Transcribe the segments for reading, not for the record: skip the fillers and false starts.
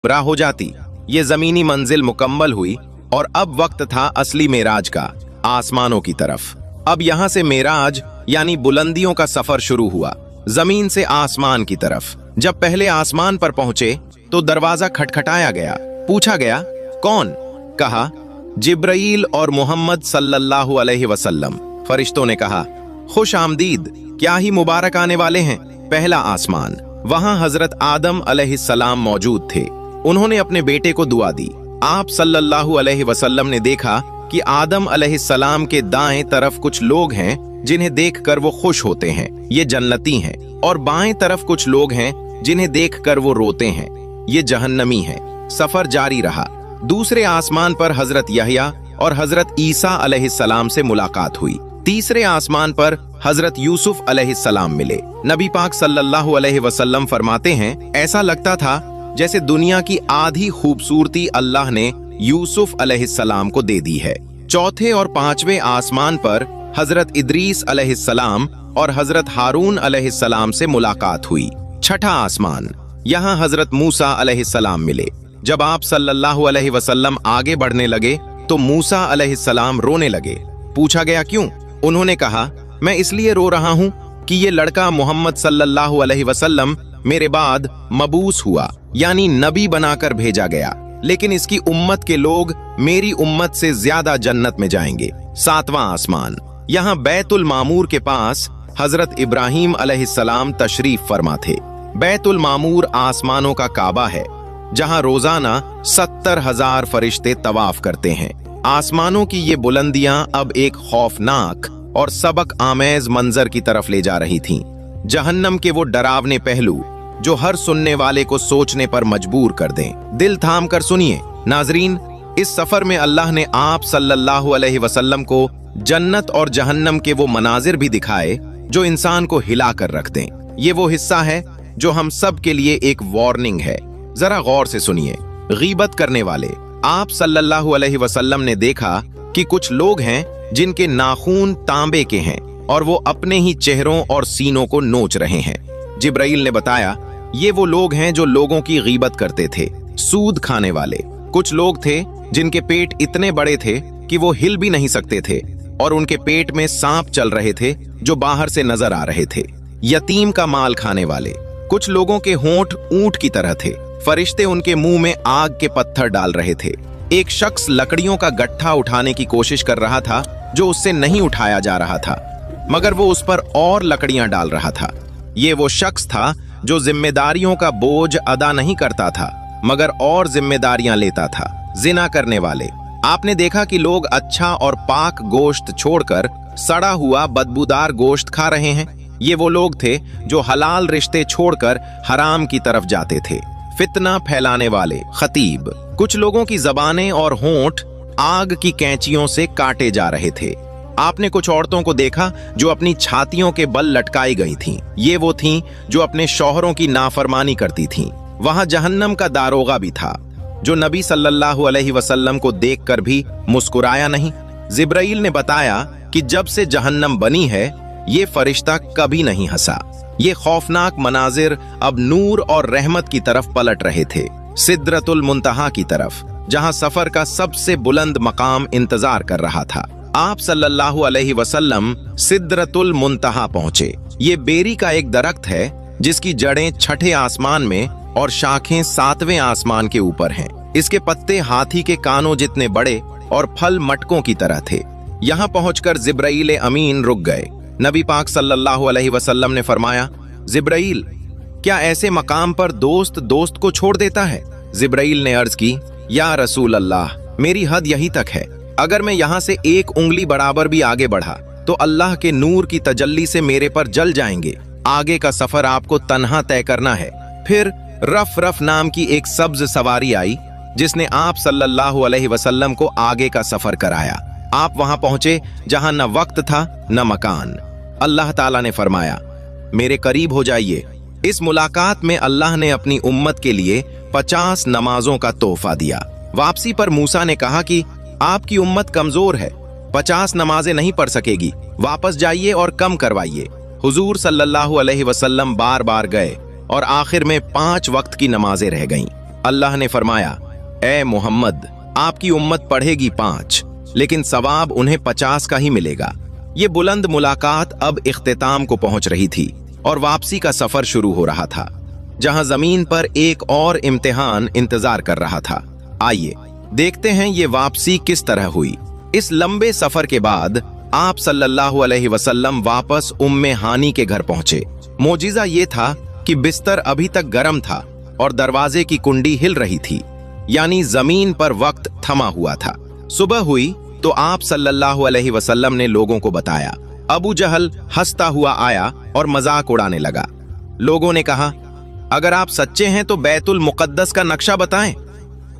गुमराह हो जाती। ये जमीनी मंजिल मुकम्मल हुई और अब वक्त था असली मेराज का, आसमानों की तरफ। अब यहाँ से मेराज यानी बुलंदियों का सफर शुरू हुआ, जमीन से आसमान की तरफ। जब पहले आसमान पर पहुंचे तो दरवाजा खटखटाया गया। पूछा गया, कौन? कहा, जिब्राइल और मोहम्मद सल्लल्लाहु अलैहि वसल्लम। फरिश्तों ने कहा, खुश आमदीद, क्या ही मुबारक आने वाले हैं। पहला आसमान, वहां हजरत आदम अलैहिस्सलाम मौजूद थे। उन्होंने अपने बेटे को दुआ दी। आप सल्लल्लाहु अलैहि वसल्लम ने देखा कि आदम अलैहिस्सलाम के दाएं तरफ कुछ लोग हैं जिन्हें देखकर वो खुश होते हैं, ये जन्नती हैं, और बाएं तरफ कुछ लोग हैं जिन्हें देखकर वो रोते हैं, ये जहन्नमी हैं। सफर जारी रहा। दूसरे आसमान पर हजरत यहया और हजरत ईसा अलैहिस्सलाम से मुलाकात हुई। तीसरे आसमान पर हजरत यूसुफ अलैहिस्सलाम मिले। नबी पाक सल्लल्लाहु अलैहि वसल्लम फरमाते हैं, ऐसा लगता था जैसे दुनिया की आधी खूबसूरती अल्लाह ने यूसुफ अलैहिस्सलाम को दे दी है। चौथे और पांचवें आसमान पर हजरत इदरीस अलैहिस्सलाम और हजरत हारून अलैहिस्सलाम से मुलाकात हुई। छठा आसमान, यहाँ हजरत मूसा अलैहिस्सलाम मिले। जब आप सल्लल्लाहु अलैहि वसल्लम आगे बढ़ने लगे तो मूसा अलैहिस्सलाम रोने लगे। पूछा गया, क्यों? उन्होंने कहा, मैं इसलिए रो रहा हूं कि ये लड़का मोहम्मद सल्लल्लाहु अलैहि वसल्लम मेरे बाद मबूस हुआ, यानी नबी बनाकर भेजा गया, लेकिन इसकी उम्मत के लोग मेरी उम्मत से ज्यादा जन्नत में जाएंगे। सातवां आसमान, यहाँ बैतुल मामूर के पास हजरत इब्राहीम अलैहिस्सलाम तशरीफ फरमा थे। बैतुल मामूर आसमानों का काबा है, जहाँ रोजाना 70,000 फरिश्ते तवाफ करते हैं। आसमानों की ये बुलंदियां अब एक खौफनाक और सबक आमेज मंजर की तरफ ले जा रही थीं। जहन्नम के वो डरावने पहलू जो हर सुनने वाले को सोचने पर मजबूर कर दें। दिल थाम कर सुनिए नाजरीन, इस सफर में अल्लाह ने आप सल्लल्लाहु अलैहि वसल्लम को जन्नत और जहन्नम के वो मनाजिर भी दिखाए जो इंसान को हिला कर रख दें। ये वो हिस्सा है जो हम सब के लिए एक वार्निंग है। जरा गौर से सुनिए। गीबत करने वाले, आप सल्लल्लाहु अलैहि वसल्लम ने देखा कि कुछ लोग हैं जिनके नाखून तांबे के हैं और वो अपने ही चेहरों और सीनों को नोच रहे हैं। जिब्राइल ने बताया, ये वो लोग हैं जो लोगों की गीबत करते थे। सूद खाने वाले, कुछ लोग थे जिनके पेट इतने बड़े थे कि वो हिल भी नहीं सकते थे और उनके पेट में सांप चल रहे थे जो बाहर से नजर आ रहे थे। यतीम का माल खाने वाले, कुछ लोगों के होंठ ऊंट की तरह थे, फरिश्ते उनके मुंह में आग के पत्थर डाल रहे थे। एक शख्स लकड़ियों का गट्ठा उठाने की कोशिश कर रहा था जो उससे नहीं उठाया जा रहा था, मगर वो उस पर और लकड़ियां डाल रहा था। ये वो शख्स था जो जिम्मेदारियों का बोझ अदा नहीं करता था मगर और जिम्मेदारियां लेता था। जिना करने वाले, आपने देखा कि लोग अच्छा और पाक गोश्त छोड़कर सड़ा हुआ बदबूदार गोश्त खा रहे हैं। ये वो लोग थे जो हलाल रिश्ते छोड़कर हराम की तरफ जाते थे। फितना फैलाने वाले, खतीब, कुछ लोगों की जबानें और होंठ आग की कैंचियों से काटे जा रहे थे। आपने कुछ औरतों को देखा जो अपनी छातियों के बल लटकाई गई थीं। ये वो थीं जो अपने शौहरों की नाफरमानी करती थीं। वहां जहन्नम का दारोगा भी था जो नबी सल्लल्लाहु अलैहि वसल्लम को देखकर भी मुस्कुराया नहीं। जिब्राइल ने बताया कि जब से जहन्नम बनी है ये फरिश्ता कभी नहीं हंसा। ये खौफनाक मनाजिर अब नूर और रहमत की तरफ पलट रहे थे, सिदरतुल मुंतहा की तरफ, जहां सफर का सबसे बुलंद मकाम इंतजार कर रहा था। आप सल्लल्लाहु अलैहि वसल्लम सिदरतुल मुंतहा पहुंचे। ये बेरी का एक दरख्त है जिसकी जड़ें छठे आसमान में और शाखें सातवें आसमान के ऊपर हैं। इसके पत्ते हाथी के कानों जितने बड़े और फल मटकों की तरह थे। यहाँ पहुंचकर जिब्राइल अमीन रुक गए। नबी पाक सल्लल्लाहु अलैहि वसल्लम ने फरमाया, जिब्राइल, क्या ऐसे मकाम पर दोस्त दोस्त को छोड़ देता है? जिब्राइल ने अर्ज की, या रसूल अल्लाह, मेरी हद यही तक है। अगर मैं यहाँ से एक उंगली बराबर भी आगे बढ़ा तो अल्लाह के नूर की तजल्ली से मेरे पर जल जाएंगे। आगे का सफर आपको तन्हा तय करना है। फिर रफ नाम की एक सब्ज सवारी आई जिसने आप सल्लल्लाहु अलैहि वसल्लम को आगे का सफर कराया। आप वहां पहुंचे जहां न वक्त था न मकान। अल्लाह ताला ने फरमाया, मेरे करीब हो जाइए। इस मुलाकात में अल्लाह ने अपनी उम्मत के लिए 50 नमाजों का तोहफा दिया। वापसी पर मूसा ने कहा कि आपकी उम्मत कमजोर है, 50 नमाजें नहीं पढ़ सकेगी, वापस जाइए और कम करवाइए। हुजूर सल्लल्लाहु अलैहि वसल्लम बार बार गए और आखिर में 5 वक्त की नमाजें रह गईं। अल्लाह ने फरमाया, ए मोहम्मद, आपकी उम्मत पढ़ेगी 5, लेकिन सवाब उन्हें 50 का ही मिलेगा। ये बुलंद मुलाकात अब इख्तिताम को पहुंच रही थी और वापसी का सफर शुरू हो रहा था, जहां जमीन पर एक और इम्तिहान इंतजार कर रहा था। आइए देखते हैं ये वापसी किस तरह हुई। इस लंबे सफर के बाद आप सल्लल्लाहु अलैहि वसल्लम वापस उम्मे हानी के घर पहुंचे। मोजिजा ये था कि बिस्तर अभी तक गर्म था और दरवाजे की कुंडी हिल रही थी, यानी जमीन पर वक्त थमा हुआ था। सुबह हुई तो आप सल्लल्लाहु अलैहि वसल्लम ने लोगों को बताया। अबू जहल हंसता हुआ आया और मजाक उड़ाने लगा। लोगों ने कहा, अगर आप सच्चे हैं तो बैतुल मुकद्दस का नक्शा बताएं।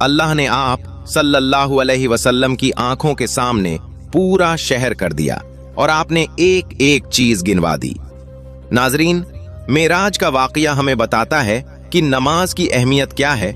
अल्लाह ने आप सल्लल्लाहु अलैहि वसल्लम की आंखों के सामने पूरा शहर कर दिया और आपने एक एक चीज गिनवा दी। नाजरीन, मेराज का वाकया हमें बताता है कि नमाज की अहमियत क्या है